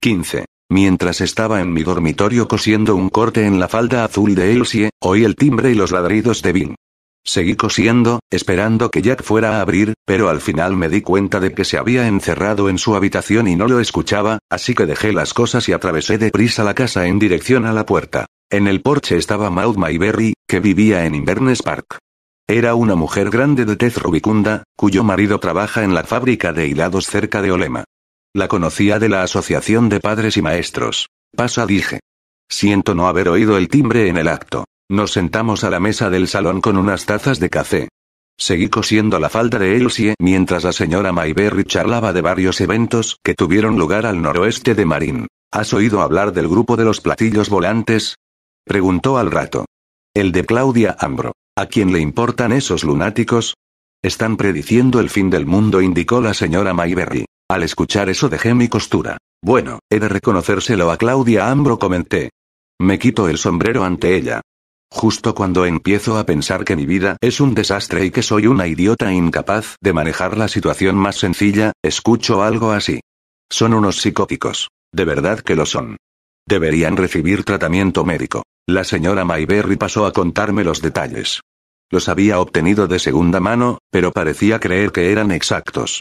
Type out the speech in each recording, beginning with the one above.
15. Mientras estaba en mi dormitorio cosiendo un corte en la falda azul de Elsie, oí el timbre y los ladridos de Vin. Seguí cosiendo, esperando que Jack fuera a abrir, pero al final me di cuenta de que se había encerrado en su habitación y no lo escuchaba, así que dejé las cosas y atravesé deprisa la casa en dirección a la puerta. En el porche estaba Maud Mayberry, que vivía en Inverness Park. Era una mujer grande de tez rubicunda, cuyo marido trabaja en la fábrica de hilados cerca de Olema. La conocía de la Asociación de Padres y Maestros. Pasa, dije. Siento no haber oído el timbre en el acto. Nos sentamos a la mesa del salón con unas tazas de café. Seguí cosiendo la falda de Elsie mientras la señora Mayberry charlaba de varios eventos que tuvieron lugar al noroeste de Marín. ¿Has oído hablar del grupo de los platillos volantes? Preguntó al rato. El de Claudia Ambro. ¿A quién le importan esos lunáticos? Están prediciendo el fin del mundo, indicó la señora Mayberry. Al escuchar eso dejé mi costura. Bueno, he de reconocérselo a Claudia Ambro, comenté. Me quito el sombrero ante ella. Justo cuando empiezo a pensar que mi vida es un desastre y que soy una idiota incapaz de manejar la situación más sencilla, escucho algo así. Son unos psicóticos. De verdad que lo son. Deberían recibir tratamiento médico. La señora Mayberry pasó a contarme los detalles. Los había obtenido de segunda mano, pero parecía creer que eran exactos.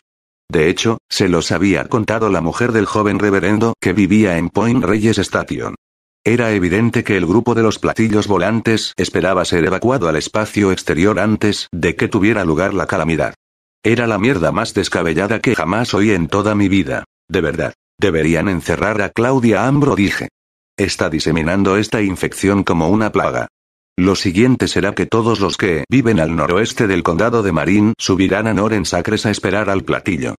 De hecho, se los había contado la mujer del joven reverendo que vivía en Point Reyes Station. Era evidente que el grupo de los platillos volantes esperaba ser evacuado al espacio exterior antes de que tuviera lugar la calamidad. Era la mierda más descabellada que jamás oí en toda mi vida. De verdad. Deberían encerrar a Claudia Ambro, dije. Está diseminando esta infección como una plaga. Lo siguiente será que todos los que viven al noroeste del condado de Marín subirán a Norens Acres a esperar al platillo.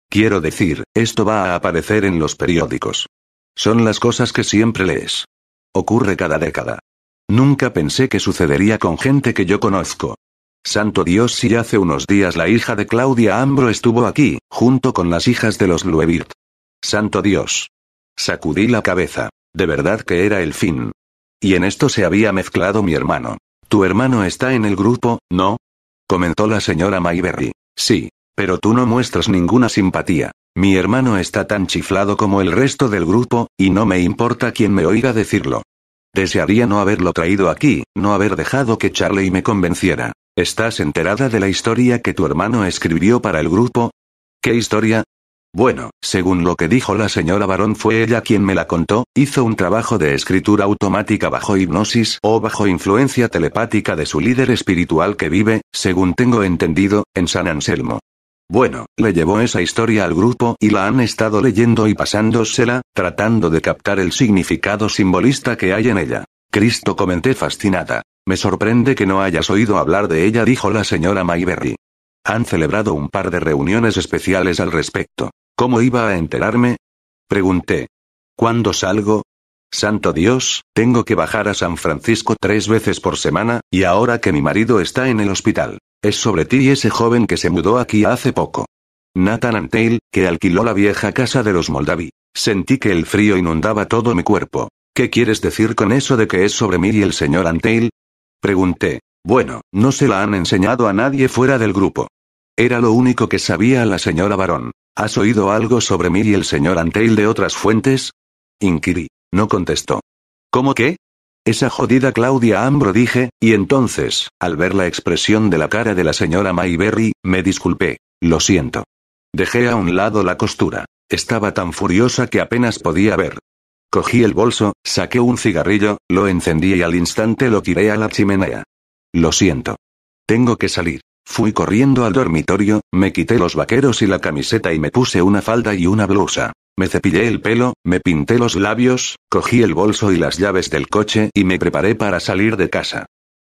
Quiero decir, esto va a aparecer en los periódicos. Son las cosas que siempre lees. Ocurre cada década. Nunca pensé que sucedería con gente que yo conozco. Santo Dios, si hace unos días la hija de Claudia Ambro estuvo aquí, junto con las hijas de los Bluebeard. Santo Dios. Sacudí la cabeza. De verdad que era el fin. Y en esto se había mezclado mi hermano. Tu hermano está en el grupo, ¿no? Comentó la señora Mayberry. Sí, pero tú no muestras ninguna simpatía. Mi hermano está tan chiflado como el resto del grupo, y no me importa quién me oiga decirlo. Desearía no haberlo traído aquí, no haber dejado que Charlie me convenciera. ¿Estás enterada de la historia que tu hermano escribió para el grupo? ¿Qué historia? Bueno, según lo que dijo la señora Barón, fue ella quien me la contó. Hizo un trabajo de escritura automática bajo hipnosis o bajo influencia telepática de su líder espiritual que vive, según tengo entendido, en San Anselmo. Bueno, le llevó esa historia al grupo y la han estado leyendo y pasándosela, tratando de captar el significado simbolista que hay en ella. Cristo, comenté fascinada. Me sorprende que no hayas oído hablar de ella, dijo la señora Mayberry. Han celebrado un par de reuniones especiales al respecto. ¿Cómo iba a enterarme? Pregunté. ¿Cuándo salgo? Santo Dios, tengo que bajar a San Francisco 3 veces por semana, y ahora que mi marido está en el hospital. Es sobre ti y ese joven que se mudó aquí hace poco. Nathan Anteil, que alquiló la vieja casa de los Moldavi. Sentí que el frío inundaba todo mi cuerpo. ¿Qué quieres decir con eso de que es sobre mí y el señor Anteil? Pregunté. Bueno, no se la han enseñado a nadie fuera del grupo. Era lo único que sabía la señora Barón. ¿Has oído algo sobre mí y el señor Anteil de otras fuentes? Inquirí. No contestó. ¿Cómo qué? Esa jodida Claudia Ambro, dije, y entonces, al ver la expresión de la cara de la señora Mayberry, me disculpé. Lo siento. Dejé a un lado la costura. Estaba tan furiosa que apenas podía ver. Cogí el bolso, saqué un cigarrillo, lo encendí y al instante lo tiré a la chimenea. Lo siento. Tengo que salir. Fui corriendo al dormitorio, me quité los vaqueros y la camiseta y me puse una falda y una blusa. Me cepillé el pelo, me pinté los labios, cogí el bolso y las llaves del coche y me preparé para salir de casa.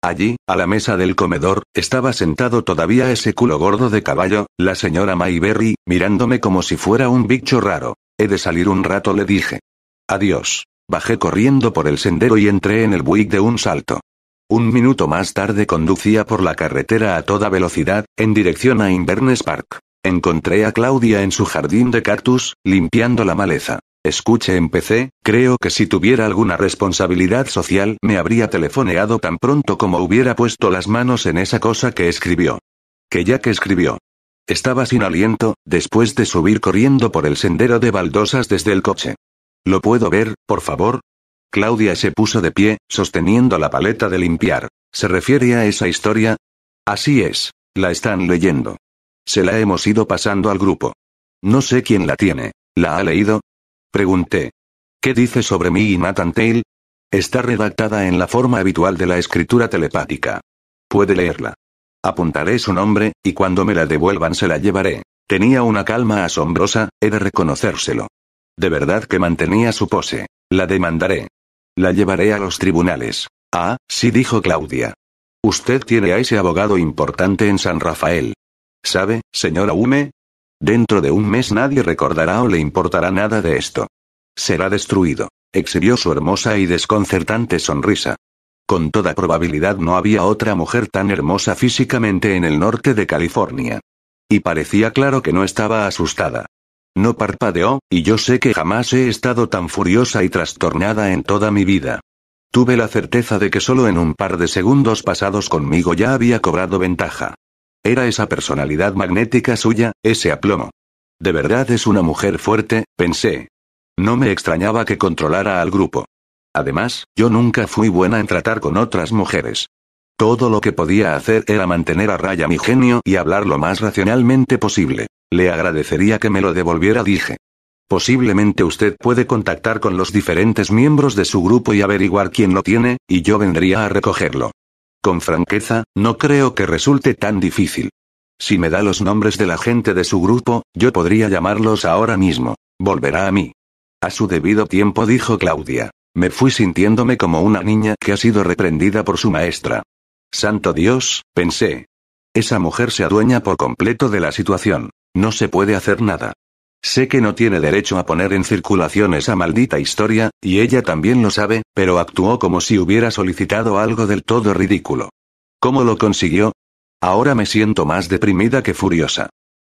Allí, a la mesa del comedor, estaba sentado todavía ese culo gordo de caballo, la señora Mayberry, mirándome como si fuera un bicho raro. He de salir un rato, le dije. Adiós. Bajé corriendo por el sendero y entré en el Buick de un salto. Un minuto más tarde conducía por la carretera a toda velocidad, en dirección a Inverness Park. Encontré a Claudia en su jardín de cactus, limpiando la maleza. Escuche, empecé, creo que si tuviera alguna responsabilidad social me habría telefoneado tan pronto como hubiera puesto las manos en esa cosa que escribió. Que ya que escribió. Estaba sin aliento, después de subir corriendo por el sendero de baldosas desde el coche. ¿Lo puedo ver, por favor? Claudia se puso de pie, sosteniendo la paleta de limpiar. ¿Se refiere a esa historia? Así es. La están leyendo. Se la hemos ido pasando al grupo. No sé quién la tiene. ¿La ha leído? Pregunté. ¿Qué dice sobre mí y Nathan Tail? Está redactada en la forma habitual de la escritura telepática. Puede leerla. Apuntaré su nombre, y cuando me la devuelvan se la llevaré. Tenía una calma asombrosa, he de reconocérselo. De verdad que mantenía su pose. La demandaré. La llevaré a los tribunales. Ah, sí, dijo Claudia. Usted tiene a ese abogado importante en San Rafael. ¿Sabe, señora Hume? Dentro de un mes nadie recordará o le importará nada de esto. Será destruido. Exhibió su hermosa y desconcertante sonrisa. Con toda probabilidad no había otra mujer tan hermosa físicamente en el norte de California. Y parecía claro que no estaba asustada. No parpadeó, y yo sé que jamás he estado tan furiosa y trastornada en toda mi vida. Tuve la certeza de que solo en un par de segundos pasados conmigo ya había cobrado ventaja. Era esa personalidad magnética suya, ese aplomo. De verdad es una mujer fuerte, pensé. No me extrañaba que controlara al grupo. Además, yo nunca fui buena en tratar con otras mujeres. Todo lo que podía hacer era mantener a raya mi genio y hablar lo más racionalmente posible. Le agradecería que me lo devolviera, dije. Posiblemente usted puede contactar con los diferentes miembros de su grupo y averiguar quién lo tiene, y yo vendría a recogerlo. Con franqueza, no creo que resulte tan difícil. Si me da los nombres de la gente de su grupo, yo podría llamarlos ahora mismo. Volverá a mí. A su debido tiempo, dijo Claudia. Me fui sintiéndome como una niña que ha sido reprendida por su maestra. Santo Dios, pensé. Esa mujer se adueña por completo de la situación. No se puede hacer nada. Sé que no tiene derecho a poner en circulación esa maldita historia, y ella también lo sabe, pero actuó como si hubiera solicitado algo del todo ridículo. ¿Cómo lo consiguió? Ahora me siento más deprimida que furiosa.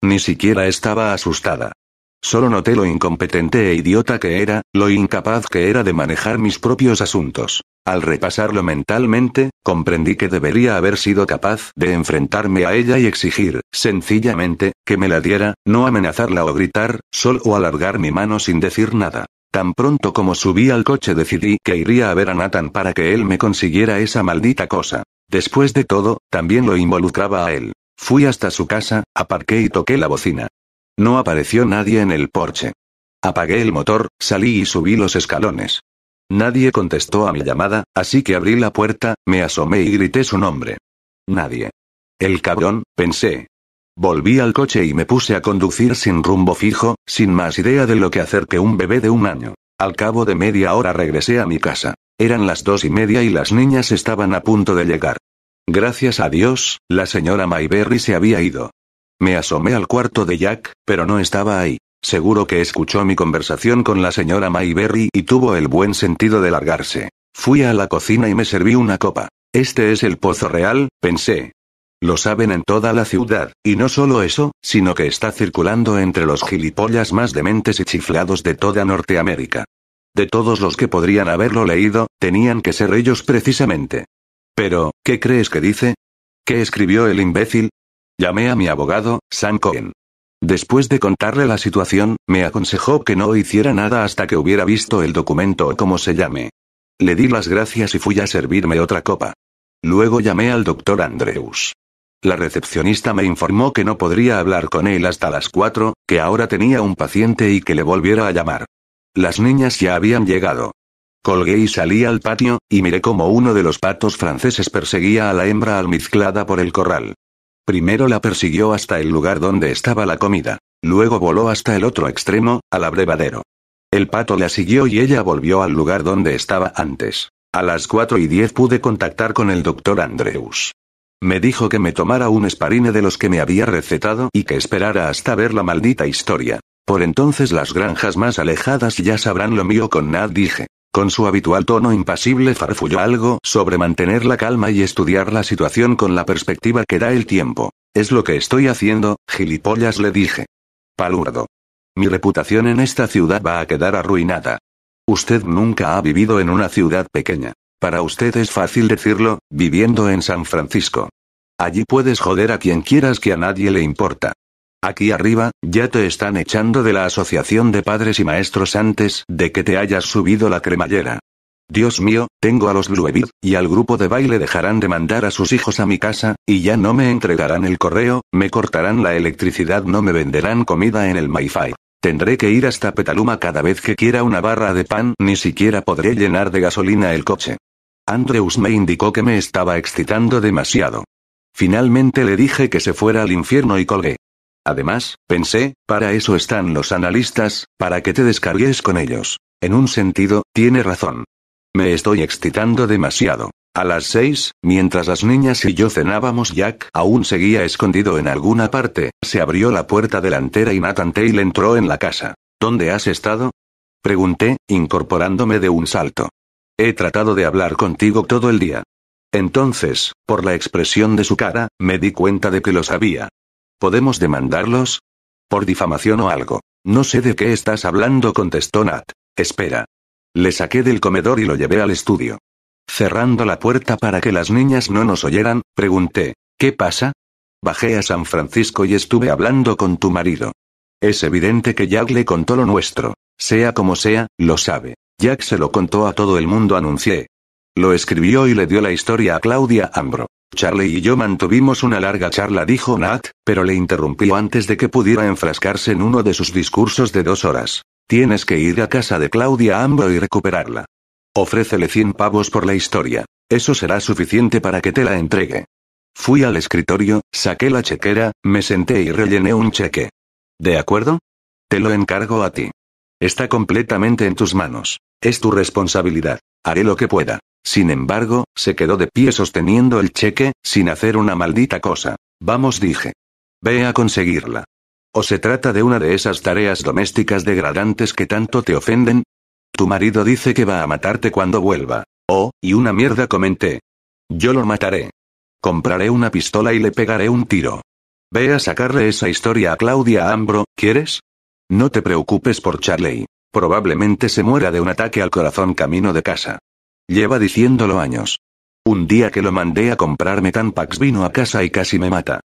Ni siquiera estaba asustada. Solo noté lo incompetente e idiota que era, lo incapaz que era de manejar mis propios asuntos. Al repasarlo mentalmente, comprendí que debería haber sido capaz de enfrentarme a ella y exigir, sencillamente, que me la diera, no amenazarla o gritar, solo alargar mi mano sin decir nada. Tan pronto como subí al coche decidí que iría a ver a Nathan para que él me consiguiera esa maldita cosa. Después de todo, también lo involucraba a él. Fui hasta su casa, aparqué y toqué la bocina. No apareció nadie en el porche. Apagué el motor, salí y subí los escalones. Nadie contestó a mi llamada, así que abrí la puerta, me asomé y grité su nombre. Nadie. El cabrón, pensé. Volví al coche y me puse a conducir sin rumbo fijo, sin más idea de lo que hacer que un bebé de 1 año. Al cabo de media hora regresé a mi casa. Eran las 2:30 y las niñas estaban a punto de llegar. Gracias a Dios, la señora Mayberry se había ido. Me asomé al cuarto de Jack, pero no estaba ahí. Seguro que escuchó mi conversación con la señora Mayberry y tuvo el buen sentido de largarse. Fui a la cocina y me serví una copa. Este es el Pozo Real, pensé. Lo saben en toda la ciudad, y no solo eso, sino que está circulando entre los gilipollas más dementes y chiflados de toda Norteamérica. De todos los que podrían haberlo leído, tenían que ser ellos precisamente. Pero, ¿qué crees que dice? ¿Qué escribió el imbécil? Llamé a mi abogado, Sam Cohen. Después de contarle la situación, me aconsejó que no hiciera nada hasta que hubiera visto el documento o como se llame. Le di las gracias y fui a servirme otra copa. Luego llamé al doctor Andrews. La recepcionista me informó que no podría hablar con él hasta las 4, que ahora tenía un paciente y que le volviera a llamar. Las niñas ya habían llegado. Colgué y salí al patio, y miré cómo uno de los patos franceses perseguía a la hembra almizclada por el corral. Primero la persiguió hasta el lugar donde estaba la comida. Luego voló hasta el otro extremo, al abrevadero. El pato la siguió y ella volvió al lugar donde estaba antes. A las 4:10 pude contactar con el doctor Andrews. Me dijo que me tomara un Sparine de los que me había recetado y que esperara hasta ver la maldita historia. Por entonces las granjas más alejadas ya sabrán lo mío con Nat, dije. Con su habitual tono impasible farfulló algo sobre mantener la calma y estudiar la situación con la perspectiva que da el tiempo. Es lo que estoy haciendo, gilipollas, le dije. Palurdo. Mi reputación en esta ciudad va a quedar arruinada. Usted nunca ha vivido en una ciudad pequeña. Para usted es fácil decirlo, viviendo en San Francisco. Allí puedes joder a quien quieras que a nadie le importa. Aquí arriba, ya te están echando de la asociación de padres y maestros antes de que te hayas subido la cremallera. Dios mío, tengo a los Bluebird, y al grupo de baile dejarán de mandar a sus hijos a mi casa, y ya no me entregarán el correo, me cortarán la electricidad, no me venderán comida en el MyFi. Tendré que ir hasta Petaluma cada vez que quiera una barra de pan, ni siquiera podré llenar de gasolina el coche. Andrews me indicó que me estaba excitando demasiado. Finalmente le dije que se fuera al infierno y colgué. Además, pensé, para eso están los analistas, para que te descargues con ellos. En un sentido, tiene razón. Me estoy excitando demasiado. A las 6, mientras las niñas y yo cenábamos, Jack aún seguía escondido en alguna parte, se abrió la puerta delantera y Nathan Tail entró en la casa. ¿Dónde has estado? Pregunté, incorporándome de un salto. He tratado de hablar contigo todo el día. Entonces, por la expresión de su cara, me di cuenta de que lo sabía. ¿Podemos demandarlos? Por difamación o algo. No sé de qué estás hablando, contestó Nat. Espera. Le saqué del comedor y lo llevé al estudio. Cerrando la puerta para que las niñas no nos oyeran, pregunté, ¿qué pasa? Bajé a San Francisco y estuve hablando con tu marido. Es evidente que Jack le contó lo nuestro. Sea como sea, lo sabe. Jack se lo contó a todo el mundo, anuncié. Lo escribió y le dio la historia a Claudia Ambro. Charlie y yo mantuvimos una larga charla, dijo Nat, pero le interrumpió antes de que pudiera enfrascarse en uno de sus discursos de 2 horas. Tienes que ir a casa de Claudia Ambro y recuperarla. Ofrécele 100 pavos por la historia. Eso será suficiente para que te la entregue. Fui al escritorio, saqué la chequera, me senté y rellené un cheque. ¿De acuerdo? Te lo encargo a ti. Está completamente en tus manos. Es tu responsabilidad. Haré lo que pueda. Sin embargo, se quedó de pie sosteniendo el cheque, sin hacer una maldita cosa. Vamos, dije. Ve a conseguirla. ¿O se trata de una de esas tareas domésticas degradantes que tanto te ofenden? Tu marido dice que va a matarte cuando vuelva. Oh, y una mierda, comenté. Yo lo mataré. Compraré una pistola y le pegaré un tiro. Ve a sacarle esa historia a Claudia Ambro, ¿quieres? No te preocupes por Charlie. Probablemente se muera de un ataque al corazón camino de casa. Lleva diciéndolo años. Un día que lo mandé a comprarme Tampax vino a casa y casi me mata.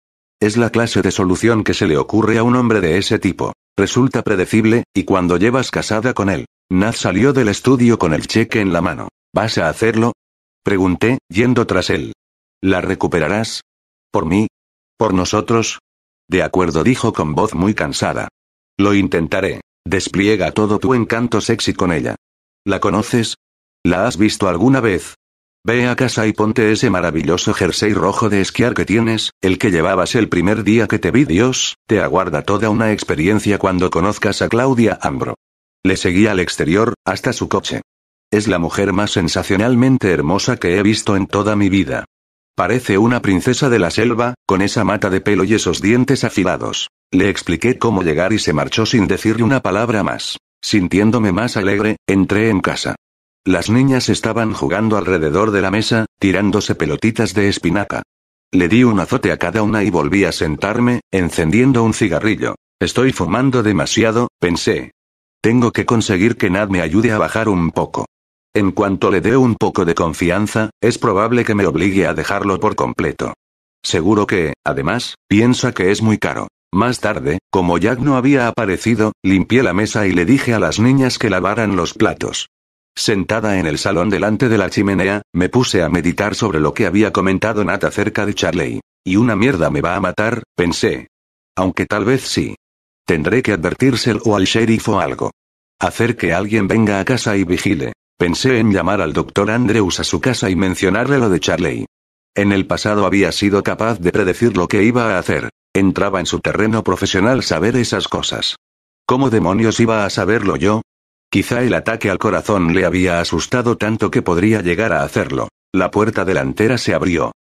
Es la clase de solución que se le ocurre a un hombre de ese tipo. Resulta predecible, y cuando llevas casada con él. Nat salió del estudio con el cheque en la mano. ¿Vas a hacerlo? Pregunté, yendo tras él. ¿La recuperarás? ¿Por mí? ¿Por nosotros? De acuerdo, dijo con voz muy cansada. Lo intentaré. Despliega todo tu encanto sexy con ella. ¿La conoces? ¿La has visto alguna vez? Ve a casa y ponte ese maravilloso jersey rojo de esquiar que tienes, el que llevabas el primer día que te vi. Dios, te aguarda toda una experiencia cuando conozcas a Claudia Ambro. Le seguí al exterior, hasta su coche. Es la mujer más sensacionalmente hermosa que he visto en toda mi vida. Parece una princesa de la selva, con esa mata de pelo y esos dientes afilados. Le expliqué cómo llegar y se marchó sin decirle una palabra más. Sintiéndome más alegre, entré en casa. Las niñas estaban jugando alrededor de la mesa, tirándose pelotitas de espinaca. Le di un azote a cada una y volví a sentarme, encendiendo un cigarrillo. Estoy fumando demasiado, pensé. Tengo que conseguir que Nat me ayude a bajar un poco. En cuanto le dé un poco de confianza, es probable que me obligue a dejarlo por completo. Seguro que, además, piensa que es muy caro. Más tarde, como Jack no había aparecido, limpié la mesa y le dije a las niñas que lavaran los platos. Sentada en el salón delante de la chimenea, me puse a meditar sobre lo que había comentado Nat acerca de Charlie. Y una mierda me va a matar, pensé. Aunque tal vez sí. Tendré que advertírselo al sheriff o algo. Hacer que alguien venga a casa y vigile. Pensé en llamar al Dr. Andrews a su casa y mencionarle lo de Charlie. En el pasado había sido capaz de predecir lo que iba a hacer. Entraba en su terreno profesional saber esas cosas. ¿Cómo demonios iba a saberlo yo? Quizá el ataque al corazón le había asustado tanto que podría llegar a hacerlo. La puerta delantera se abrió.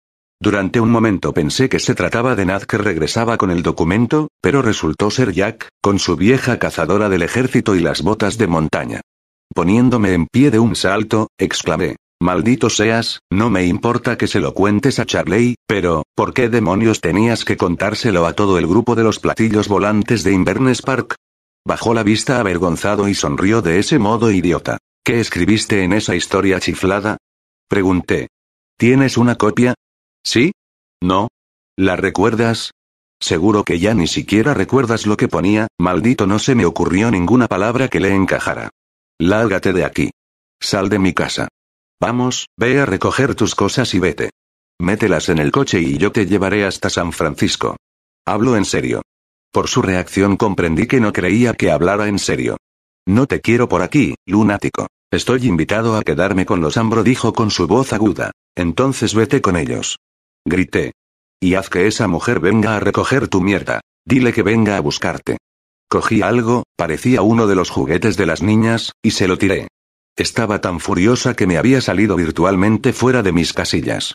Durante un momento pensé que se trataba de Nat que regresaba con el documento, pero resultó ser Jack, con su vieja cazadora del ejército y las botas de montaña. Poniéndome en pie de un salto, exclamé. Maldito seas, no me importa que se lo cuentes a Charlie, pero, ¿por qué demonios tenías que contárselo a todo el grupo de los platillos volantes de Inverness Park? Bajó la vista avergonzado y sonrió de ese modo idiota. ¿Qué escribiste en esa historia chiflada? Pregunté. ¿Tienes una copia? ¿Sí? ¿No? ¿La recuerdas? Seguro que ya ni siquiera recuerdas lo que ponía, maldito, no se me ocurrió ninguna palabra que le encajara. Lárgate de aquí. Sal de mi casa. Vamos, ve a recoger tus cosas y vete. Mételas en el coche y yo te llevaré hasta San Francisco. Hablo en serio. Por su reacción comprendí que no creía que hablara en serio. No te quiero por aquí, lunático. Estoy invitado a quedarme con los Ambro, dijo con su voz aguda. Entonces vete con ellos. Grité. Y haz que esa mujer venga a recoger tu mierda. Dile que venga a buscarte. Cogí algo, parecía uno de los juguetes de las niñas, y se lo tiré. Estaba tan furiosa que me había salido virtualmente fuera de mis casillas.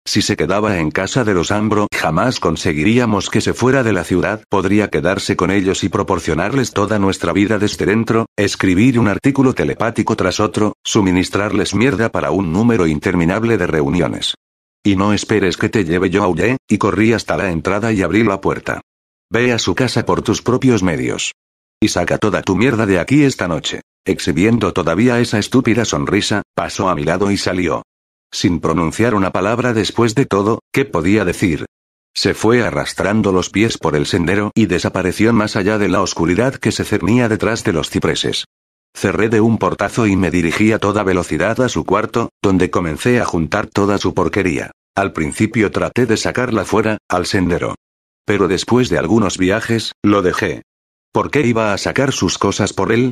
Si se quedaba en casa de los Ambro, jamás conseguiríamos que se fuera de la ciudad. Podría quedarse con ellos y proporcionarles toda nuestra vida desde dentro, escribir un artículo telepático tras otro, suministrarles mierda para un número interminable de reuniones. Y no esperes que te lleve yo, aullé, y corrí hasta la entrada y abrí la puerta. Ve a su casa por tus propios medios. Y saca toda tu mierda de aquí esta noche. Exhibiendo todavía esa estúpida sonrisa, pasó a mi lado y salió. Sin pronunciar una palabra después de todo, ¿qué podía decir? Se fue arrastrando los pies por el sendero y desapareció más allá de la oscuridad que se cernía detrás de los cipreses. Cerré de un portazo y me dirigí a toda velocidad a su cuarto, donde comencé a juntar toda su porquería. Al principio traté de sacarla fuera, al sendero. Pero después de algunos viajes, lo dejé. ¿Por qué iba a sacar sus cosas por él?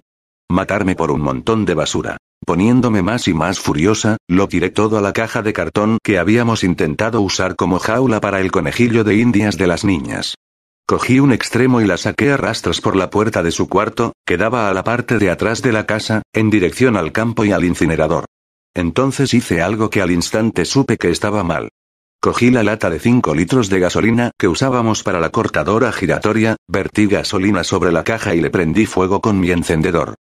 Matarme por un montón de basura. Poniéndome más y más furiosa, lo tiré todo a la caja de cartón que habíamos intentado usar como jaula para el conejillo de indias de las niñas. Cogí un extremo y la saqué a rastros por la puerta de su cuarto, que daba a la parte de atrás de la casa, en dirección al campo y al incinerador. Entonces hice algo que al instante supe que estaba mal. Cogí la lata de 5 litros de gasolina que usábamos para la cortadora giratoria, vertí gasolina sobre la caja y le prendí fuego con mi encendedor.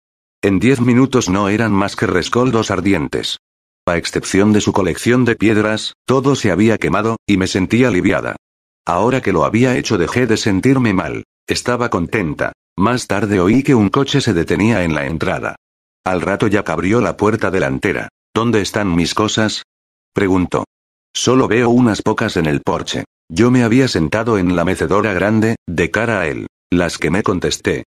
En 10 minutos no eran más que rescoldos ardientes. A excepción de su colección de piedras, todo se había quemado, y me sentí aliviada. Ahora que lo había hecho dejé de sentirme mal. Estaba contenta. Más tarde oí que un coche se detenía en la entrada. Al rato Jack abrió la puerta delantera. ¿Dónde están mis cosas?, preguntó. Solo veo unas pocas en el porche. Yo me había sentado en la mecedora grande, de cara a él. Las quemé, contesté.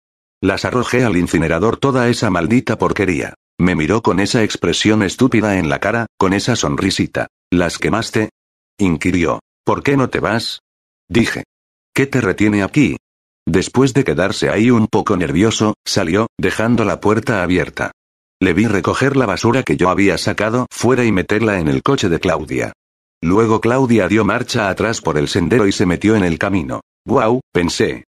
Las arrojé al incinerador, toda esa maldita porquería. Me miró con esa expresión estúpida en la cara, con esa sonrisita. ¿Las quemaste?, inquirió. ¿Por qué no te vas?, dije. ¿Qué te retiene aquí? Después de quedarse ahí un poco nervioso, salió, dejando la puerta abierta. Le vi recoger la basura que yo había sacado fuera y meterla en el coche de Claudia. Luego Claudia dio marcha atrás por el sendero y se metió en el camino. «Guau», pensé.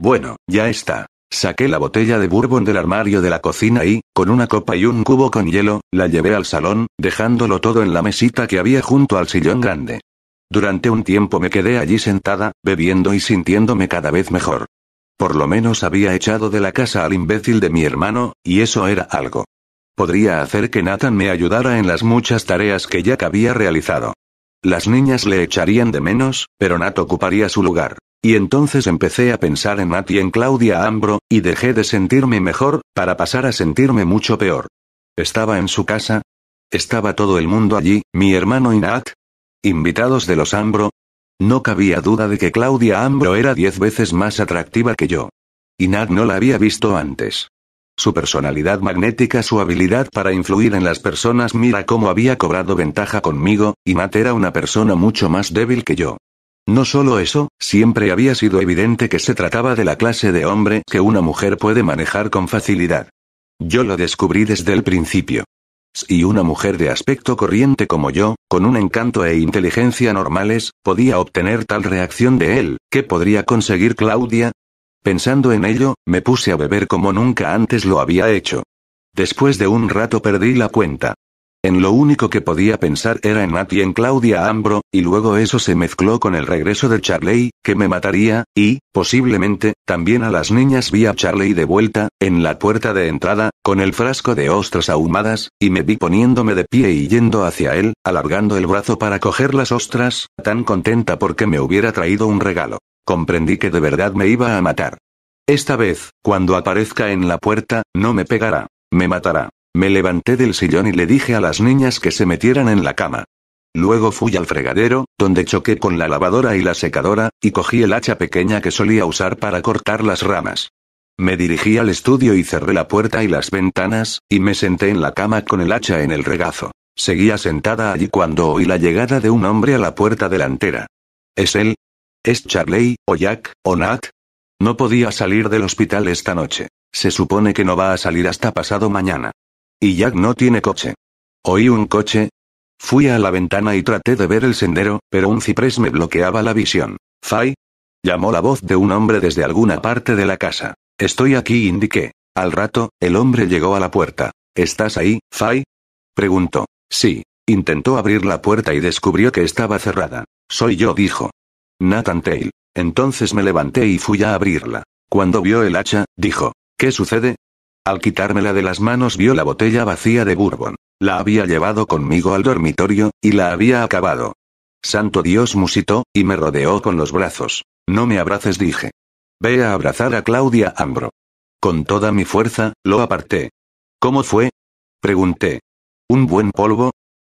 Bueno, ya está. Saqué la botella de bourbon del armario de la cocina y, con una copa y un cubo con hielo, la llevé al salón, dejándolo todo en la mesita que había junto al sillón grande. Durante un tiempo me quedé allí sentada, bebiendo y sintiéndome cada vez mejor. Por lo menos había echado de la casa al imbécil de mi hermano, y eso era algo. Podría hacer que Nathan me ayudara en las muchas tareas que Jack había realizado. Las niñas le echarían de menos, pero Nat ocuparía su lugar. Y entonces empecé a pensar en Nat y en Claudia Ambro, y dejé de sentirme mejor, para pasar a sentirme mucho peor. ¿Estaba en su casa? ¿Estaba todo el mundo allí, mi hermano y Nat? ¿Invitados de los Ambro? No cabía duda de que Claudia Ambro era 10 veces más atractiva que yo. Y Nat no la había visto antes. Su personalidad magnética, su habilidad para influir en las personas, mira cómo había cobrado ventaja conmigo, y Nat era una persona mucho más débil que yo. No solo eso, siempre había sido evidente que se trataba de la clase de hombre que una mujer puede manejar con facilidad. Yo lo descubrí desde el principio. Si una mujer de aspecto corriente como yo, con un encanto e inteligencia normales, podía obtener tal reacción de él, ¿qué podría conseguir Claudia? Pensando en ello, me puse a beber como nunca antes lo había hecho. Después de un rato perdí la cuenta. En lo único que podía pensar era en Nat y en Claudia Ambro, y luego eso se mezcló con el regreso de Charlie, que me mataría, y, posiblemente, también a las niñas. Vi a Charlie de vuelta, en la puerta de entrada, con el frasco de ostras ahumadas, y me vi poniéndome de pie y yendo hacia él, alargando el brazo para coger las ostras, tan contenta porque me hubiera traído un regalo. Comprendí que de verdad me iba a matar. Esta vez, cuando aparezca en la puerta, no me pegará, me matará. Me levanté del sillón y le dije a las niñas que se metieran en la cama. Luego fui al fregadero, donde choqué con la lavadora y la secadora, y cogí el hacha pequeña que solía usar para cortar las ramas. Me dirigí al estudio y cerré la puerta y las ventanas, y me senté en la cama con el hacha en el regazo. Seguía sentada allí cuando oí la llegada de un hombre a la puerta delantera. ¿Es él? ¿Es Charlie, o Jack, o Nat? No podía salir del hospital esta noche. Se supone que no va a salir hasta pasado mañana. Y Jack no tiene coche. ¿Oí un coche? Fui a la ventana y traté de ver el sendero, pero un ciprés me bloqueaba la visión. ¿Fay? Llamó la voz de un hombre desde alguna parte de la casa. Estoy aquí, indiqué. Al rato, el hombre llegó a la puerta. ¿Estás ahí, Fay? Preguntó. Sí. Intentó abrir la puerta y descubrió que estaba cerrada. Soy yo, dijo. Nathan Tail. Entonces me levanté y fui a abrirla. Cuando vio el hacha, dijo. ¿Qué sucede? Al quitármela de las manos vio la botella vacía de bourbon. La había llevado conmigo al dormitorio, y la había acabado. Santo Dios, musitó, y me rodeó con los brazos. No me abraces, dije. Ve a abrazar a Claudia Ambro. Con toda mi fuerza, lo aparté. ¿Cómo fue? Pregunté. ¿Un buen polvo?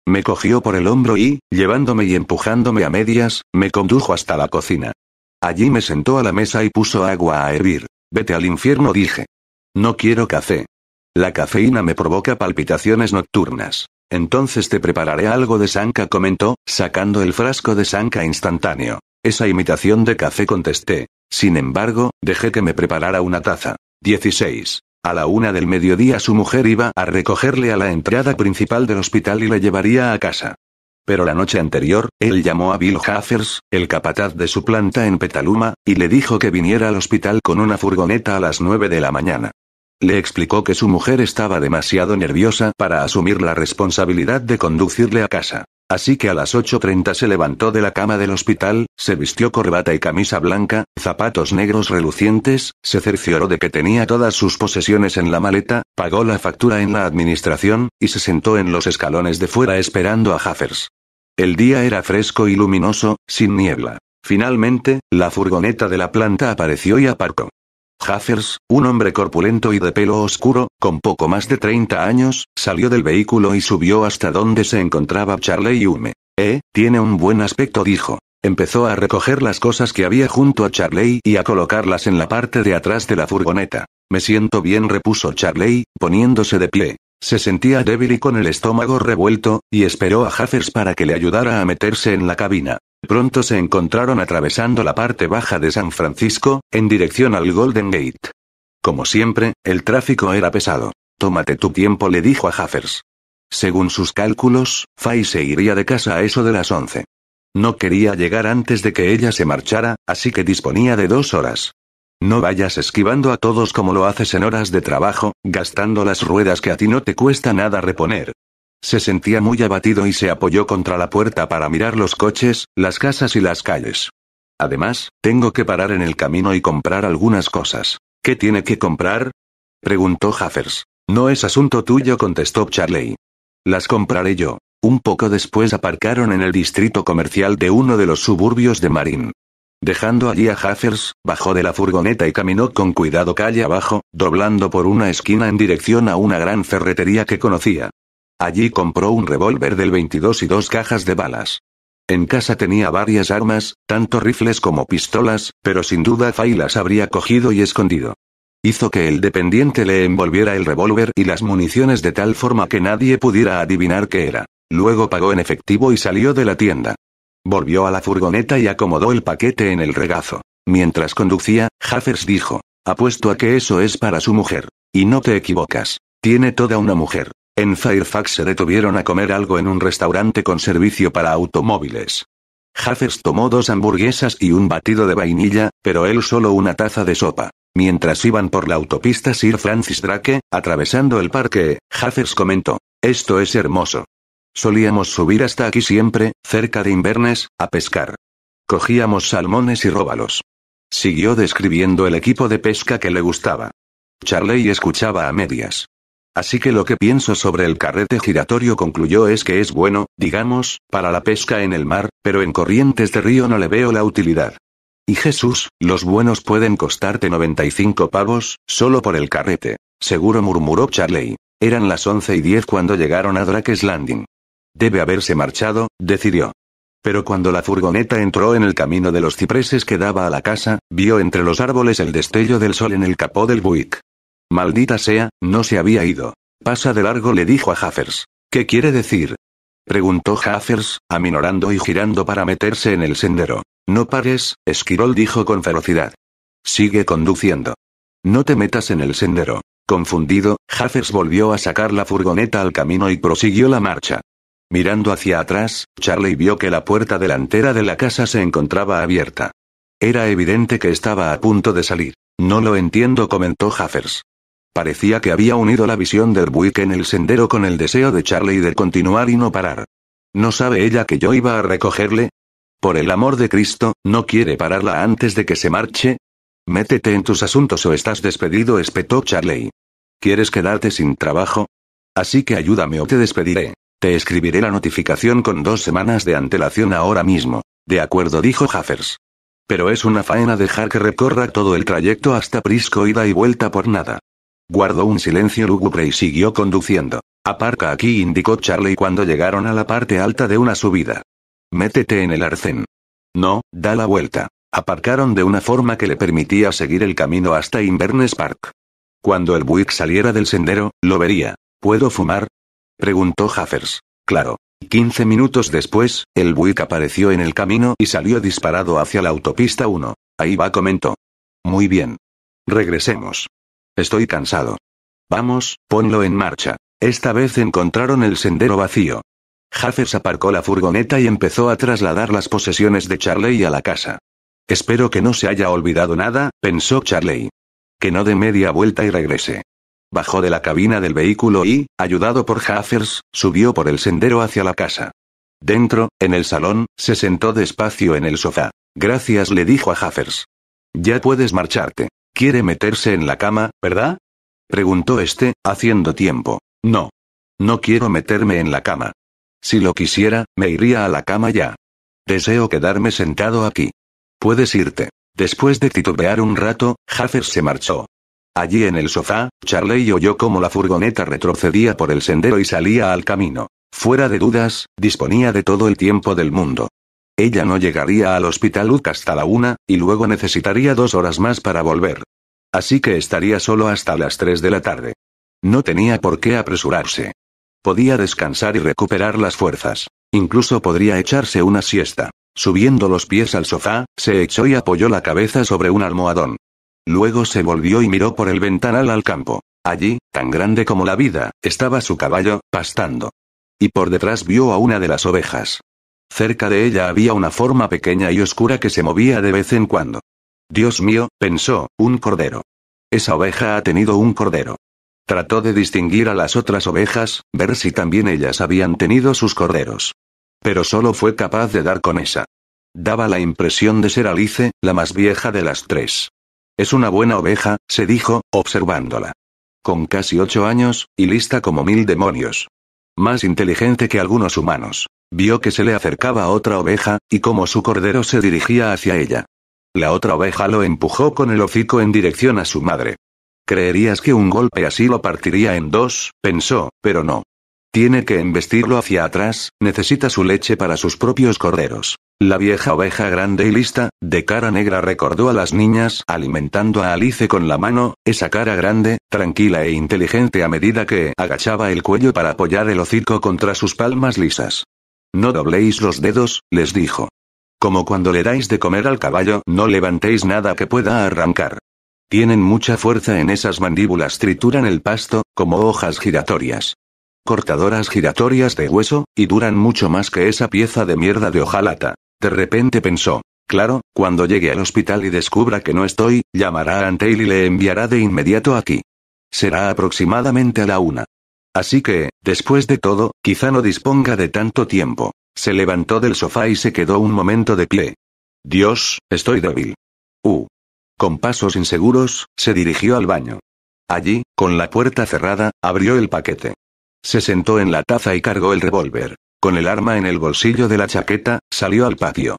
Me cogió por el hombro y, llevándome y empujándome a medias, me condujo hasta la cocina. Allí me sentó a la mesa y puso agua a hervir. Vete al infierno, dije. No quiero café. La cafeína me provoca palpitaciones nocturnas. Entonces te prepararé algo de Sanka, comentó, sacando el frasco de Sanka instantáneo. Esa imitación de café, contesté. Sin embargo, dejé que me preparara una taza. 16. A la 1 del mediodía su mujer iba a recogerle a la entrada principal del hospital y le llevaría a casa. Pero la noche anterior, él llamó a Bill Haffers, el capataz de su planta en Petaluma, y le dijo que viniera al hospital con una furgoneta a las 9 de la mañana. Le explicó que su mujer estaba demasiado nerviosa para asumir la responsabilidad de conducirle a casa. Así que a las 8:30 se levantó de la cama del hospital, se vistió corbata y camisa blanca, zapatos negros relucientes, se cercioró de que tenía todas sus posesiones en la maleta, pagó la factura en la administración, y se sentó en los escalones de fuera esperando a Haffers. El día era fresco y luminoso, sin niebla. Finalmente, la furgoneta de la planta apareció y aparcó. Haffers, un hombre corpulento y de pelo oscuro, con poco más de 30 años, salió del vehículo y subió hasta donde se encontraba Charlie Hume. Tiene un buen aspecto, dijo. Empezó a recoger las cosas que había junto a Charlie y a colocarlas en la parte de atrás de la furgoneta. Me siento bien, repuso Charlie, poniéndose de pie. Se sentía débil y con el estómago revuelto, y esperó a Haffers para que le ayudara a meterse en la cabina. Pronto se encontraron atravesando la parte baja de San Francisco, en dirección al Golden Gate. Como siempre, el tráfico era pesado. Tómate tu tiempo, le dijo a Haffers. Según sus cálculos, Fay se iría de casa a eso de las 11. No quería llegar antes de que ella se marchara, así que disponía de 2 horas. No vayas esquivando a todos como lo haces en horas de trabajo, gastando las ruedas que a ti no te cuesta nada reponer. Se sentía muy abatido y se apoyó contra la puerta para mirar los coches, las casas y las calles. Además, tengo que parar en el camino y comprar algunas cosas. ¿Qué tiene que comprar? Preguntó Haffers. No es asunto tuyo, contestó Charlie. Las compraré yo. Un poco después aparcaron en el distrito comercial de uno de los suburbios de Marin. Dejando allí a Haffers, bajó de la furgoneta y caminó con cuidado calle abajo, doblando por una esquina en dirección a una gran ferretería que conocía. Allí compró un revólver del 22 y 2 cajas de balas. En casa tenía varias armas, tanto rifles como pistolas, pero sin duda Fay las habría cogido y escondido. Hizo que el dependiente le envolviera el revólver y las municiones de tal forma que nadie pudiera adivinar qué era. Luego pagó en efectivo y salió de la tienda. Volvió a la furgoneta y acomodó el paquete en el regazo. Mientras conducía, Haffers dijo, apuesto a que eso es para su mujer. Y no te equivocas. Tiene toda una mujer. En Fairfax se detuvieron a comer algo en un restaurante con servicio para automóviles. Haffers tomó 2 hamburguesas y un batido de vainilla, pero él solo una taza de sopa. Mientras iban por la autopista Sir Francis Drake, atravesando el parque, Haffers comentó, esto es hermoso. Solíamos subir hasta aquí siempre, cerca de Inverness, a pescar. Cogíamos salmones y róbalos. Siguió describiendo el equipo de pesca que le gustaba. Charlie escuchaba a medias. Así que lo que pienso sobre el carrete giratorio, concluyó, es que es bueno, digamos, para la pesca en el mar, pero en corrientes de río no le veo la utilidad. Y Jesús, los buenos pueden costarte 95 pavos, solo por el carrete. Seguro, murmuró Charlie. Eran las 11:10 cuando llegaron a Drake's Landing. Debe haberse marchado, decidió. Pero cuando la furgoneta entró en el camino de los cipreses que daba a la casa, vio entre los árboles el destello del sol en el capó del Buick. Maldita sea, no se había ido. Pasa de largo, le dijo a Jaffers. ¿Qué quiere decir? Preguntó Jaffers, aminorando y girando para meterse en el sendero. No pares, Esquirol dijo con ferocidad. Sigue conduciendo. No te metas en el sendero. Confundido, Jaffers volvió a sacar la furgoneta al camino y prosiguió la marcha. Mirando hacia atrás, Charlie vio que la puerta delantera de la casa se encontraba abierta. Era evidente que estaba a punto de salir. No lo entiendo, comentó Jaffers. Parecía que había unido la visión del Buick en el sendero con el deseo de Charlie de continuar y no parar. ¿No sabe ella que yo iba a recogerle? Por el amor de Cristo, ¿no quiere pararla antes de que se marche? Métete en tus asuntos o estás despedido, espetó Charlie. ¿Quieres quedarte sin trabajo? Así que ayúdame o te despediré. Te escribiré la notificación con 2 semanas de antelación ahora mismo. De acuerdo, dijo Jaffers. Pero es una faena dejar que recorra todo el trayecto hasta Prisco ida y vuelta por nada. Guardó un silencio lúgubre y siguió conduciendo. Aparca aquí, indicó Charlie cuando llegaron a la parte alta de una subida. Métete en el arcén. No, da la vuelta. Aparcaron de una forma que le permitía seguir el camino hasta Inverness Park. Cuando el Buick saliera del sendero, lo vería. ¿Puedo fumar? Preguntó Jaffers. Claro. 15 minutos después, el Buick apareció en el camino y salió disparado hacia la autopista 1. Ahí va, comentó. Muy bien. Regresemos. Estoy cansado. Vamos, ponlo en marcha. Esta vez encontraron el sendero vacío. Jaffers aparcó la furgoneta y empezó a trasladar las posesiones de Charlie a la casa. Espero que no se haya olvidado nada, pensó Charlie. Que no dé media vuelta y regrese. Bajó de la cabina del vehículo y, ayudado por Jaffers, subió por el sendero hacia la casa. Dentro, en el salón, se sentó despacio en el sofá. Gracias, le dijo a Jaffers. Ya puedes marcharte. ¿Quiere meterse en la cama, verdad? Preguntó este, haciendo tiempo. No. No quiero meterme en la cama. Si lo quisiera, me iría a la cama ya. Deseo quedarme sentado aquí. Puedes irte. Después de titubear un rato, Jaffers se marchó. Allí en el sofá, Charlie oyó cómo la furgoneta retrocedía por el sendero y salía al camino. Fuera de dudas, disponía de todo el tiempo del mundo. Ella no llegaría al hospital UC hasta la 1, y luego necesitaría 2 horas más para volver. Así que estaría solo hasta las 3 de la tarde. No tenía por qué apresurarse. Podía descansar y recuperar las fuerzas. Incluso podría echarse una siesta. Subiendo los pies al sofá, se echó y apoyó la cabeza sobre un almohadón. Luego se volvió y miró por el ventanal al campo. Allí, tan grande como la vida, estaba su caballo, pastando. Y por detrás vio a una de las ovejas. Cerca de ella había una forma pequeña y oscura que se movía de vez en cuando. Dios mío, pensó, un cordero. Esa oveja ha tenido un cordero. Trató de distinguir a las otras ovejas, ver si también ellas habían tenido sus corderos. Pero solo fue capaz de dar con esa. Daba la impresión de ser Alice, la más vieja de las 3. Es una buena oveja, se dijo, observándola. Con casi 8 años, y lista como 1000 demonios. Más inteligente que algunos humanos. Vio que se le acercaba otra oveja, y cómo su cordero se dirigía hacia ella. La otra oveja lo empujó con el hocico en dirección a su madre. Creerías que un golpe así lo partiría en 2, pensó, pero no. Tiene que embestirlo hacia atrás, necesita su leche para sus propios corderos. La vieja oveja grande y lista, de cara negra, recordó a las niñas alimentando a Alice con la mano, esa cara grande, tranquila e inteligente a medida que agachaba el cuello para apoyar el hocico contra sus palmas lisas. No dobléis los dedos, les dijo. Como cuando le dais de comer al caballo, no levantéis nada que pueda arrancar. Tienen mucha fuerza en esas mandíbulas, trituran el pasto, como hojas giratorias. Cortadoras giratorias de hueso, y duran mucho más que esa pieza de mierda de hojalata. De repente pensó, claro, cuando llegue al hospital y descubra que no estoy, llamará a Anteil y le enviará de inmediato aquí. Será aproximadamente a la 1. Así que, después de todo, quizá no disponga de tanto tiempo. Se levantó del sofá y se quedó un momento de pie. Dios, estoy débil. Con pasos inseguros, se dirigió al baño. Allí, con la puerta cerrada, abrió el paquete. Se sentó en la taza y cargó el revólver. Con el arma en el bolsillo de la chaqueta, salió al patio.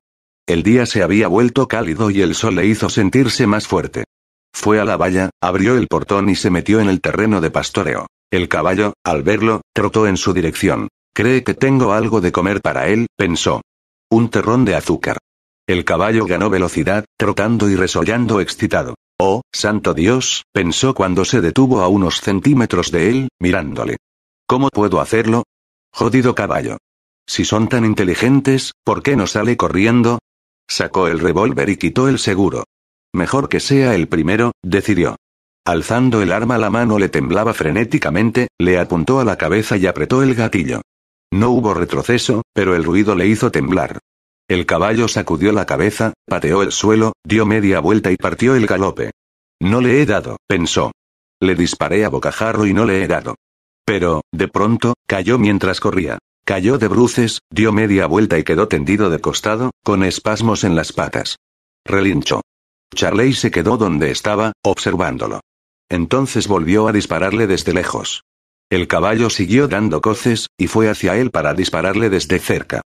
El día se había vuelto cálido y el sol le hizo sentirse más fuerte. Fue a la valla, abrió el portón y se metió en el terreno de pastoreo. El caballo, al verlo, trotó en su dirección. Cree que tengo algo de comer para él, pensó. Un terrón de azúcar. El caballo ganó velocidad, trotando y resollando excitado. Oh, santo Dios, pensó cuando se detuvo a unos centímetros de él, mirándole. ¿Cómo puedo hacerlo? Jodido caballo. Si son tan inteligentes, ¿por qué no sale corriendo? Sacó el revólver y quitó el seguro. Mejor que sea el primero, decidió. Alzando el arma, la mano le temblaba frenéticamente, le apuntó a la cabeza y apretó el gatillo. No hubo retroceso, pero el ruido le hizo temblar. El caballo sacudió la cabeza, pateó el suelo, dio media vuelta y partió el galope. No le he dado, pensó. Le disparé a bocajarro y no le he dado. Pero, de pronto, cayó mientras corría. Cayó de bruces, dio media vuelta y quedó tendido de costado, con espasmos en las patas. Relinchó. Charley se quedó donde estaba, observándolo. Entonces volvió a dispararle desde lejos. El caballo siguió dando coces, y fue hacia él para dispararle desde cerca.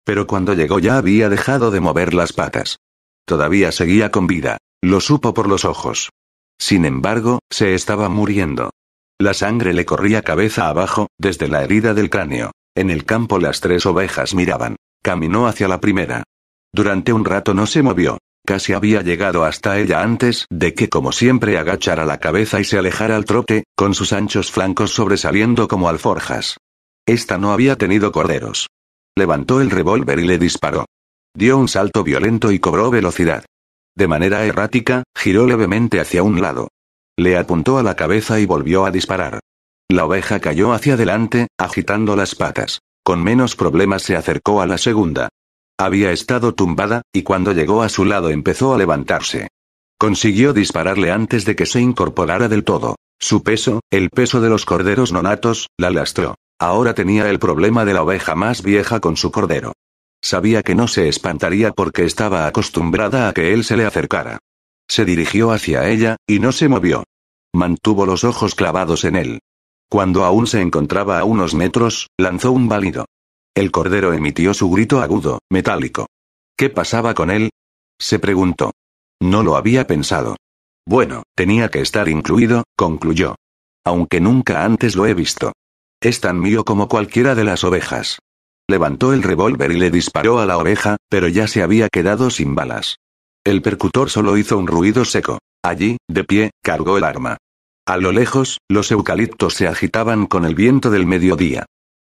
Pero cuando llegó ya había dejado de mover las patas. Todavía seguía con vida. Lo supo por los ojos. Sin embargo, se estaba muriendo. La sangre le corría cabeza abajo, desde la herida del cráneo. En el campo las 3 ovejas miraban. Caminó hacia la primera. Durante un rato no se movió. Casi había llegado hasta ella antes de que, como siempre, agachara la cabeza y se alejara al trote, con sus anchos flancos sobresaliendo como alforjas. Esta no había tenido corderos. Levantó el revólver y le disparó. Dio un salto violento y cobró velocidad. De manera errática, giró levemente hacia un lado. Le apuntó a la cabeza y volvió a disparar. La oveja cayó hacia adelante, agitando las patas. Con menos problemas se acercó a la segunda. Había estado tumbada, y cuando llegó a su lado empezó a levantarse. Consiguió dispararle antes de que se incorporara del todo. Su peso, el peso de los corderos nonatos, la lastró. Ahora tenía el problema de la oveja más vieja con su cordero. Sabía que no se espantaría porque estaba acostumbrada a que él se le acercara. Se dirigió hacia ella, y no se movió. Mantuvo los ojos clavados en él. Cuando aún se encontraba a unos metros, lanzó un balido. El cordero emitió su grito agudo, metálico. ¿Qué pasaba con él? Se preguntó. No lo había pensado. Bueno, tenía que estar incluido, concluyó. Aunque nunca antes lo he visto. Es tan mío como cualquiera de las ovejas. Levantó el revólver y le disparó a la oveja, pero ya se había quedado sin balas. El percutor solo hizo un ruido seco. Allí, de pie, cargó el arma. A lo lejos, los eucaliptos se agitaban con el viento del mediodía.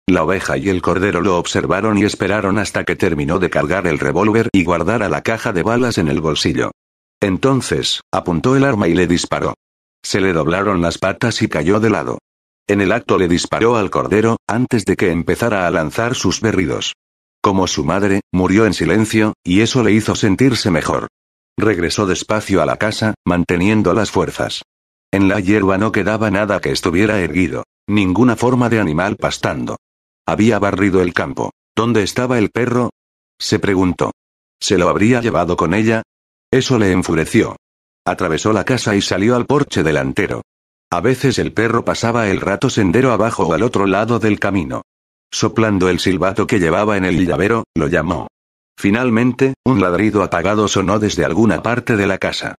La oveja y el cordero lo observaron y esperaron hasta que terminó de cargar el revólver y guardara la caja de balas en el bolsillo. Entonces, apuntó el arma y le disparó. Se le doblaron las patas y cayó de lado. En el acto le disparó al cordero, antes de que empezara a lanzar sus berridos. Como su madre, murió en silencio, y eso le hizo sentirse mejor. Regresó despacio a la casa, manteniendo las fuerzas. En la hierba no quedaba nada que estuviera erguido, ninguna forma de animal pastando. Había barrido el campo. ¿Dónde estaba el perro? Se preguntó. ¿Se lo habría llevado con ella? Eso le enfureció. Atravesó la casa y salió al porche delantero. A veces el perro pasaba el rato sendero abajo o al otro lado del camino. Soplando el silbato que llevaba en el llavero, lo llamó. Finalmente, un ladrido apagado sonó desde alguna parte de la casa.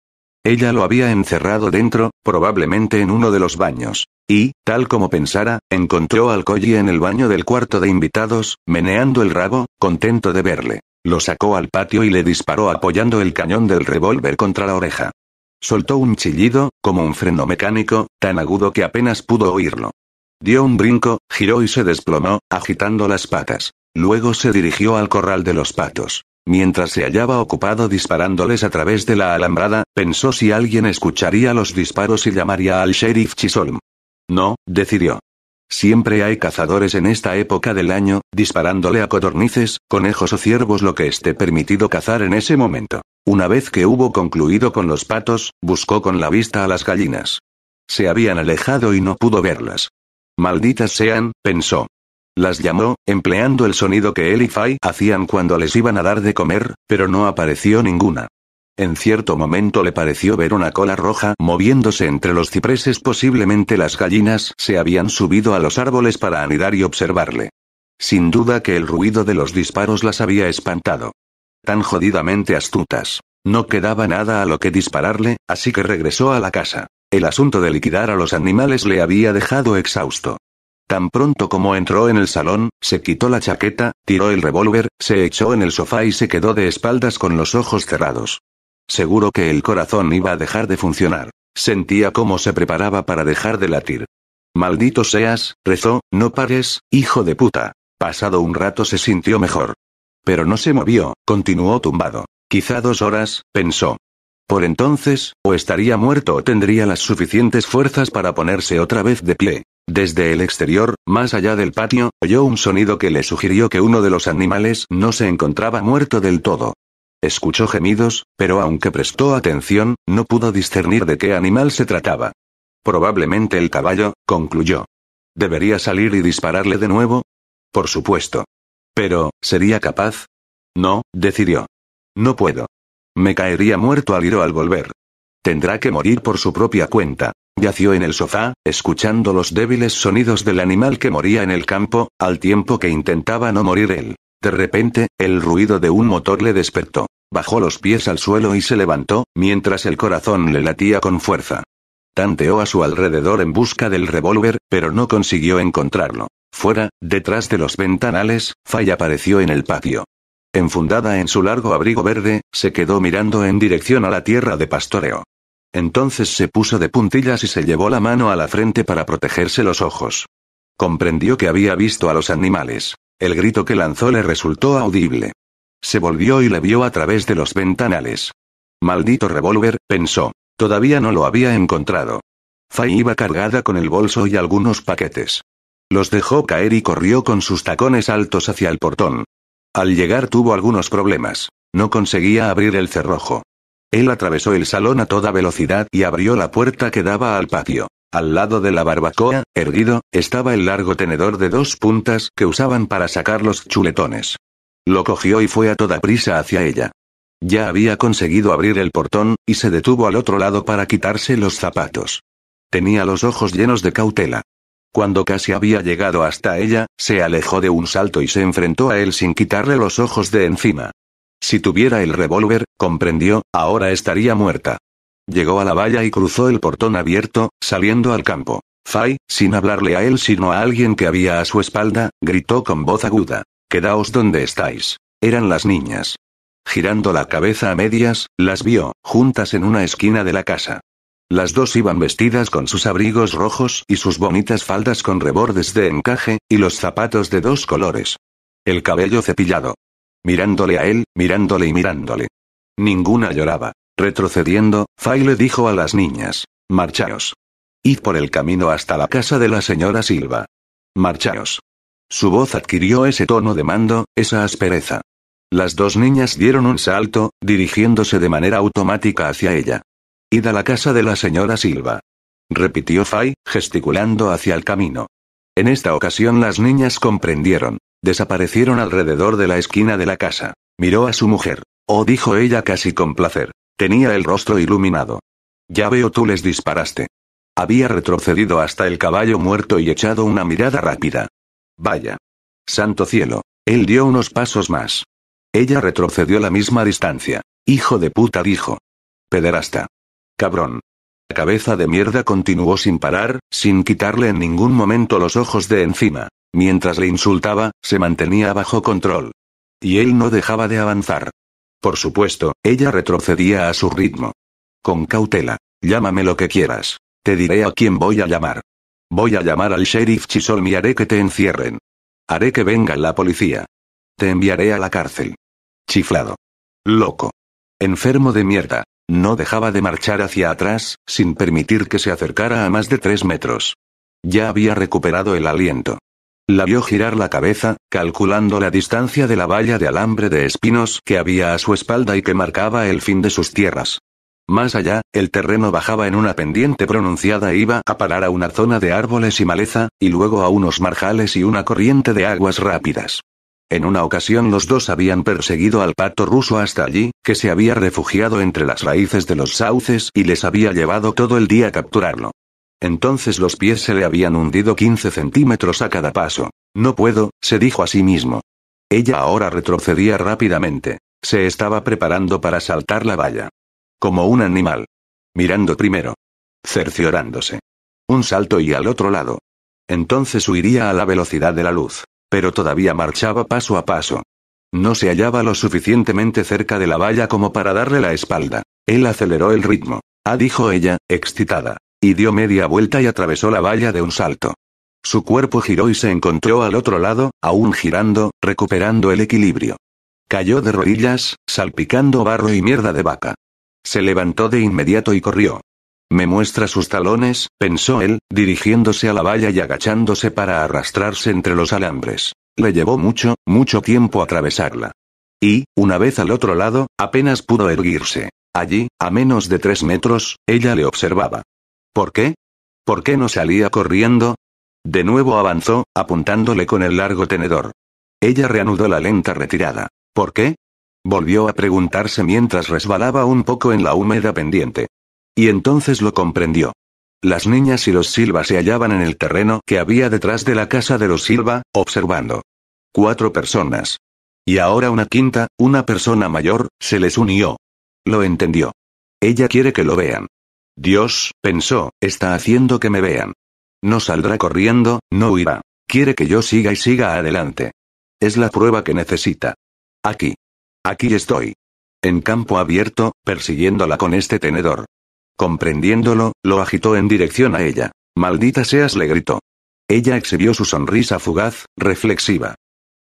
Ella lo había encerrado dentro, probablemente en uno de los baños. Y, tal como pensara, encontró al Collie en el baño del cuarto de invitados, meneando el rabo, contento de verle. Lo sacó al patio y le disparó apoyando el cañón del revólver contra la oreja. Soltó un chillido, como un freno mecánico, tan agudo que apenas pudo oírlo. Dio un brinco, giró y se desplomó, agitando las patas. Luego se dirigió al corral de los patos. Mientras se hallaba ocupado disparándoles a través de la alambrada, pensó si alguien escucharía los disparos y llamaría al sheriff Chisholm. No, decidió. Siempre hay cazadores en esta época del año, disparándole a codornices, conejos o ciervos, lo que esté permitido cazar en ese momento. Una vez que hubo concluido con los patos, buscó con la vista a las gallinas. Se habían alejado y no pudo verlas. Malditas sean, pensó. Las llamó, empleando el sonido que él y Fay hacían cuando les iban a dar de comer, pero no apareció ninguna. En cierto momento le pareció ver una cola roja moviéndose entre los cipreses. Posiblemente las gallinas se habían subido a los árboles para anidar y observarle. Sin duda que el ruido de los disparos las había espantado. Tan jodidamente astutas. No quedaba nada a lo que dispararle, así que regresó a la casa. El asunto de liquidar a los animales le había dejado exhausto. Tan pronto como entró en el salón, se quitó la chaqueta, tiró el revólver, se echó en el sofá y se quedó de espaldas con los ojos cerrados. Seguro que el corazón iba a dejar de funcionar. Sentía cómo se preparaba para dejar de latir. Maldito seas, rezó, no pares, hijo de puta. Pasado un rato se sintió mejor. Pero no se movió, continuó tumbado. Quizá 2 horas, pensó. Por entonces, o estaría muerto o tendría las suficientes fuerzas para ponerse otra vez de pie. Desde el exterior, más allá del patio, oyó un sonido que le sugirió que uno de los animales no se encontraba muerto del todo. Escuchó gemidos, pero aunque prestó atención, no pudo discernir de qué animal se trataba. Probablemente el caballo, concluyó. ¿Debería salir y dispararle de nuevo? Por supuesto. Pero, ¿sería capaz? No, decidió. No puedo. Me caería muerto al ir o al volver. Tendrá que morir por su propia cuenta. Yació en el sofá, escuchando los débiles sonidos del animal que moría en el campo, al tiempo que intentaba no morir él. De repente, el ruido de un motor le despertó. Bajó los pies al suelo y se levantó, mientras el corazón le latía con fuerza. Tanteó a su alrededor en busca del revólver, pero no consiguió encontrarlo. Fuera, detrás de los ventanales, Faye apareció en el patio. Enfundada en su largo abrigo verde, se quedó mirando en dirección a la tierra de pastoreo. Entonces se puso de puntillas y se llevó la mano a la frente para protegerse los ojos. Comprendió que había visto a los animales. El grito que lanzó le resultó audible. Se volvió y le vio a través de los ventanales. Maldito revólver, pensó. Todavía no lo había encontrado. Faye iba cargada con el bolso y algunos paquetes. Los dejó caer y corrió con sus tacones altos hacia el portón. Al llegar tuvo algunos problemas. No conseguía abrir el cerrojo. Él atravesó el salón a toda velocidad y abrió la puerta que daba al patio. Al lado de la barbacoa, erguido, estaba el largo tenedor de 2 puntas que usaban para sacar los chuletones. Lo cogió y fue a toda prisa hacia ella. Ya había conseguido abrir el portón, y se detuvo al otro lado para quitarse los zapatos. Tenía los ojos llenos de cautela. Cuando casi había llegado hasta ella, se alejó de un salto y se enfrentó a él sin quitarle los ojos de encima. Si tuviera el revólver, comprendió, ahora estaría muerta. Llegó a la valla y cruzó el portón abierto, saliendo al campo. Faye, sin hablarle a él sino a alguien que había a su espalda, gritó con voz aguda. «Quedaos donde estáis». Eran las niñas. Girando la cabeza a medias, las vio, juntas en una esquina de la casa. Las dos iban vestidas con sus abrigos rojos y sus bonitas faldas con rebordes de encaje, y los zapatos de 2 colores. El cabello cepillado. Mirándole a él, mirándole y mirándole. Ninguna lloraba. Retrocediendo, Faye le dijo a las niñas. «Marchaos. Id por el camino hasta la casa de la señora Silva. Marchaos». Su voz adquirió ese tono de mando, esa aspereza. Las 2 niñas dieron un salto, dirigiéndose de manera automática hacia ella. «Id a la casa de la señora Silva», repitió Faye, gesticulando hacia el camino. En esta ocasión las niñas comprendieron. Desaparecieron alrededor de la esquina de la casa. Miró a su mujer. «Oh», dijo ella casi con placer. Tenía el rostro iluminado. «Ya veo, tú les disparaste». Había retrocedido hasta el caballo muerto y echado una mirada rápida. «Vaya. Santo cielo». Él dio unos pasos más. Ella retrocedió la misma distancia. «Hijo de puta», dijo. «Pederasta. Cabrón». La cabeza de mierda continuó sin parar, sin quitarle en ningún momento los ojos de encima. Mientras le insultaba, se mantenía bajo control. Y él no dejaba de avanzar. Por supuesto, ella retrocedía a su ritmo. Con cautela. «Llámame lo que quieras. Te diré a quién voy a llamar. Voy a llamar al sheriff Chisholm y haré que te encierren. Haré que venga la policía. Te enviaré a la cárcel». Chiflado. Loco. Enfermo de mierda. No dejaba de marchar hacia atrás, sin permitir que se acercara a más de 3 metros. Ya había recuperado el aliento. La vio girar la cabeza, calculando la distancia de la valla de alambre de espinos que había a su espalda y que marcaba el fin de sus tierras. Más allá, el terreno bajaba en una pendiente pronunciada e iba a parar a una zona de árboles y maleza, y luego a unos marjales y una corriente de aguas rápidas. En una ocasión los dos habían perseguido al pato ruso hasta allí, que se había refugiado entre las raíces de los sauces y les había llevado todo el día capturarlo. Entonces los pies se le habían hundido 15 centímetros a cada paso. «No puedo», se dijo a sí mismo. Ella ahora retrocedía rápidamente. Se estaba preparando para saltar la valla. Como un animal. Mirando primero. Cerciorándose. Un salto y al otro lado. Entonces huiría a la velocidad de la luz. Pero todavía marchaba paso a paso. No se hallaba lo suficientemente cerca de la valla como para darle la espalda. Él aceleró el ritmo. Dijo ella, excitada. Y dio media vuelta y atravesó la valla de un salto. Su cuerpo giró y se encontró al otro lado, aún girando, recuperando el equilibrio. Cayó de rodillas, salpicando barro y mierda de vaca. Se levantó de inmediato y corrió. Me muestra sus talones, pensó él, dirigiéndose a la valla y agachándose para arrastrarse entre los alambres. Le llevó mucho, mucho tiempo atravesarla. Y, una vez al otro lado, apenas pudo erguirse. Allí, a menos de 3 metros, ella le observaba. ¿Por qué? ¿Por qué no salía corriendo? De nuevo avanzó, apuntándole con el largo tenedor. Ella reanudó la lenta retirada. ¿Por qué? Volvió a preguntarse mientras resbalaba un poco en la húmeda pendiente. Y entonces lo comprendió. Las niñas y los Silva se hallaban en el terreno que había detrás de la casa de los Silva, observando. 4 personas. Y ahora una quinta, una persona mayor, se les unió. Lo entendió. Ella quiere que lo vean. Dios, pensó, está haciendo que me vean. No saldrá corriendo, no huirá. Quiere que yo siga y siga adelante. Es la prueba que necesita. Aquí. Aquí estoy. En campo abierto, persiguiéndola con este tenedor. Comprendiéndolo, lo agitó en dirección a ella. Maldita seas, le gritó. Ella exhibió su sonrisa fugaz, reflexiva.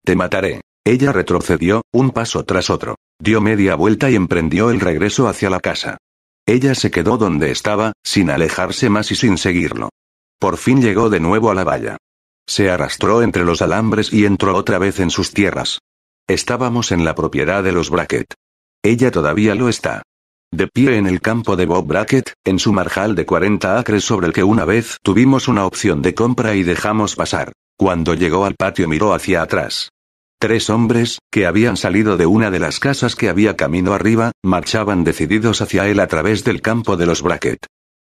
Te mataré. Ella retrocedió, un paso tras otro. Dio media vuelta y emprendió el regreso hacia la casa. Ella se quedó donde estaba, sin alejarse más y sin seguirlo. Por fin llegó de nuevo a la valla. Se arrastró entre los alambres y entró otra vez en sus tierras. Estábamos en la propiedad de los Brackett. Ella todavía lo está. De pie en el campo de Bob Brackett, en su marjal de 40 acres sobre el que una vez tuvimos una opción de compra y dejamos pasar. Cuando llegó al patio miró hacia atrás. 3 hombres, que habían salido de una de las casas que había camino arriba, marchaban decididos hacia él a través del campo de los Brackett.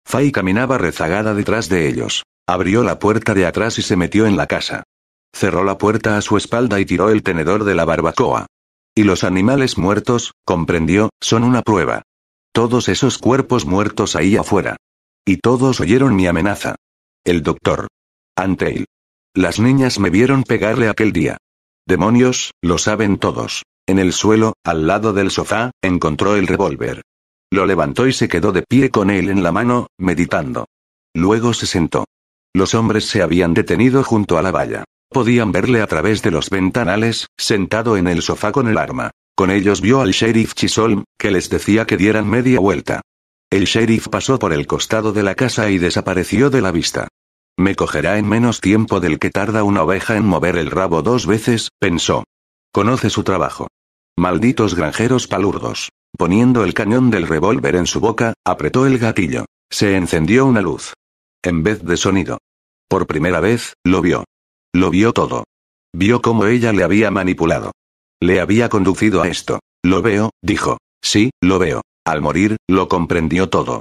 Fay caminaba rezagada detrás de ellos. Abrió la puerta de atrás y se metió en la casa. Cerró la puerta a su espalda y tiró el tenedor de la barbacoa. Y los animales muertos, comprendió, son una prueba. Todos esos cuerpos muertos ahí afuera. Y todos oyeron mi amenaza. El doctor. Ante él. Las niñas me vieron pegarle aquel día. Demonios, lo saben todos. En el suelo, al lado del sofá, encontró el revólver. Lo levantó y se quedó de pie con él en la mano, meditando. Luego se sentó. Los hombres se habían detenido junto a la valla. Podían verle a través de los ventanales, sentado en el sofá con el arma. Con ellos vio al sheriff Chisholm, que les decía que dieran media vuelta. El sheriff pasó por el costado de la casa y desapareció de la vista. Me cogerá en menos tiempo del que tarda una oveja en mover el rabo 2 veces, pensó. Conoce su trabajo. Malditos granjeros palurdos. Poniendo el cañón del revólver en su boca, apretó el gatillo. Se encendió una luz. En vez de sonido. Por primera vez, lo vio. Lo vio todo. Vio cómo ella le había manipulado. Le había conducido a esto. Lo veo, dijo. Sí, lo veo. Al morir, lo comprendió todo.